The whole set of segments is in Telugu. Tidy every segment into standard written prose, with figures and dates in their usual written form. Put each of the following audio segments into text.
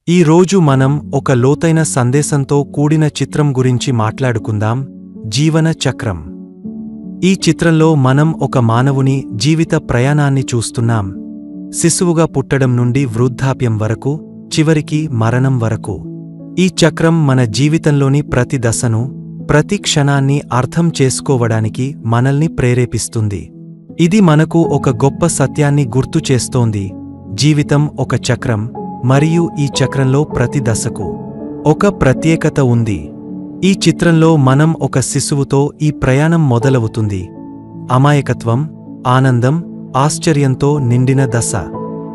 ఈ రోజు మనం ఒక లోతైన సందేశంతో కూడిన చిత్రం గురించి మాట్లాడుకుందాం, జీవన చక్రం. ఈ చిత్రంలో మనం ఒక మానవుని జీవిత ప్రయాణాన్ని చూస్తున్నాం. శిశువుగా పుట్టడం నుండి వృద్ధాప్యం వరకు, చివరికి మరణం వరకు. ఈ చక్రం మన జీవితంలోని ప్రతి దశను, ప్రతి క్షణాన్ని అర్థం చేసుకోవడానికి మనల్ని ప్రేరేపిస్తుంది. ఇది మనకు ఒక గొప్ప సత్యాన్ని గుర్తు చేస్తోంది: జీవితం ఒక చక్రం, మరియు ఈ చక్రంలో ప్రతి దశకు ఒక ప్రత్యేకత ఉంది. ఈ చిత్రంలో మనం ఒక శిశువుతో ఈ ప్రయాణం మొదలవుతుంది. అమాయకత్వం, ఆనందం, ఆశ్చర్యంతో నిండిన దశ.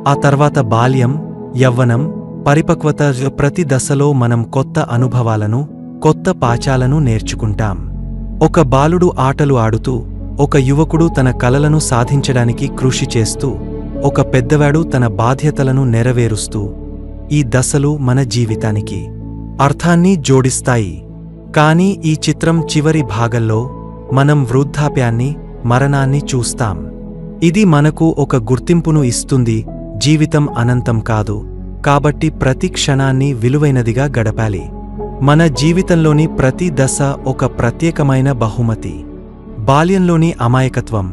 ఆ తర్వాత బాల్యం, యవ్వనం, పరిపక్వత. ప్రతి దశలో మనం కొత్త అనుభవాలను, కొత్త పాఠాలను నేర్చుకుంటాం. ఒక బాలుడు ఆటలు ఆడుతూ, ఒక యువకుడు తన కలలను సాధించడానికి కృషి చేస్తూ, ఒక పెద్దవాడు తన బాధ్యతలను నెరవేరుస్తూ. ఈ దశలు మన జీవితానికి అర్థాన్ని జోడిస్తాయి. కానీ ఈ చిత్రం చివరి భాగంలో మనం వృద్ధాప్యాన్ని, మరణాన్ని చూస్తాం. ఇది మనకు ఒక గుర్తింపును ఇస్తుంది: జీవితం అనంతం కాదు, కాబట్టి ప్రతి క్షణాన్ని విలువైనదిగా గడపాలి. మన జీవితంలోని ప్రతి దశ ఒక ప్రత్యేకమైన బహుమతి. బాల్యంలోని అమాయకత్వం,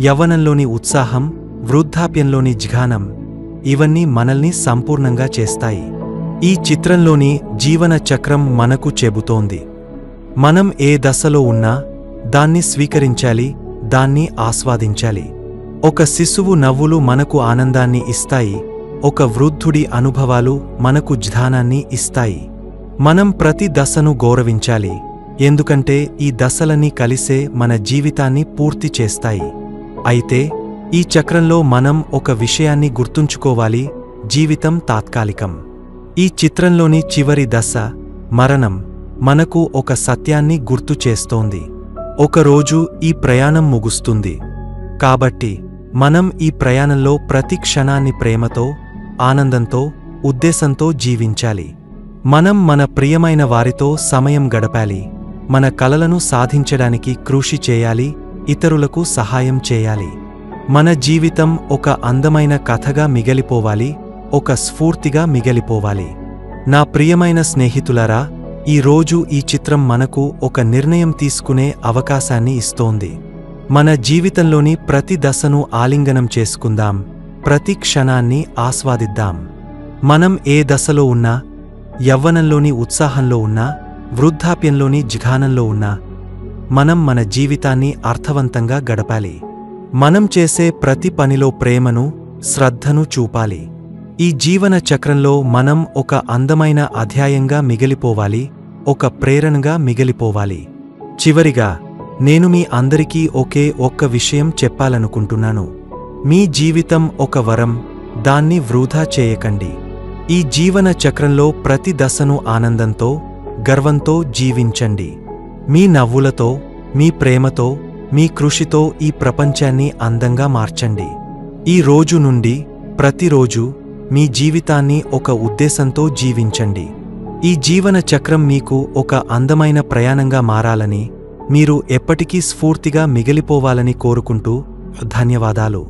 యవ్వనంలోని ఉత్సాహం, వృద్ధాప్యంలోని జ్ఞానం, ఇవన్నీ మనల్ని సంపూర్ణంగా చేస్తాయి. ఈ చిత్రంలోని జీవన చక్రం మనకు చెబుతోంది: మనం ఏ దశలో ఉన్నా దాన్ని స్వీకరించాలి, దాన్ని ఆస్వాదించాలి. ఒక శిశువు నవ్వులు మనకు ఆనందాన్ని ఇస్తాయి, ఒక వృద్ధుడి అనుభవాలు మనకు జ్ఞానాన్ని ఇస్తాయి. మనం ప్రతి దశను గౌరవించాలి, ఎందుకంటే ఈ దశలన్నీ కలిసే మన జీవితాన్ని పూర్తి చేస్తాయి. అయితే ఈ చక్రంలో మనం ఒక విషయాన్ని గుర్తుంచుకోవాలి: జీవితం తాత్కాలికం. ఈ చిత్రంలోని చివరి దశ, మరణం, మనకు ఒక సత్యాన్ని గుర్తు చేస్తోంది: ఒకరోజు ఈ ప్రయాణం ముగుస్తుంది. కాబట్టి మనం ఈ ప్రయాణంలో ప్రతి క్షణాన్ని ప్రేమతో, ఆనందంతో, ఉద్దేశంతో జీవించాలి. మనం మన ప్రియమైన వారితో సమయం గడపాలి, మన కలలను సాధించడానికి కృషి చేయాలి, ఇతరులకు సహాయం చేయాలి. మన జీవితం ఒక అందమైన కథగా మిగిలిపోవాలి, ఒక స్ఫూర్తిగా మిగిలిపోవాలి. నా ప్రియమైన స్నేహితులారా, ఈ రోజు ఈ చిత్రం మనకు ఒక నిర్ణయం తీసుకునే అవకాశాన్ని ఇస్తోంది. మన జీవితంలోని ప్రతి దశను ఆలింగనం చేసుకుందాం, ప్రతి క్షణాన్ని ఆస్వాదిద్దాం. మనం ఏ దశలో ఉన్నా, యవ్వనంలోని ఉత్సాహంలో ఉన్నా, వృద్ధాప్యంలోని జ్ఞానంలో ఉన్నా, మనం మన జీవితాన్ని అర్థవంతంగా గడపాలి. మనం చేసే ప్రతి పనిలో ప్రేమను, శ్రద్ధను చూపాలి. ఈ జీవన చక్రంలో మనం ఒక అందమైన అధ్యాయంగా మిగిలిపోవాలి, ఒక ప్రేరణగా మిగిలిపోవాలి. చివరిగా నేను మీ అందరికీ ఒక్క విషయం చెప్పాలనుకుంటున్నాను: మీ జీవితం ఒక వరం, దాన్ని వృధా చేయకండి. ఈ జీవన చక్రంలో ప్రతి దశను ఆనందంతో, గర్వంతో జీవించండి. మీ నవ్వులతో, మీ ప్రేమతో, మీ కృషితో ఈ ప్రపంచాన్ని అందంగా మార్చండి. ఈ రోజు నుండి ప్రతిరోజు మీ జీవితాన్ని ఒక ఉద్దేశంతో జీవించండి. ఈ జీవన చక్రం మీకు ఒక అందమైన ప్రయాణంగా మారాలని, మీరు ఎప్పటికీ స్ఫూర్తిగా మిగిలిపోవాలని కోరుకుంటూ ధన్యవాదాలు.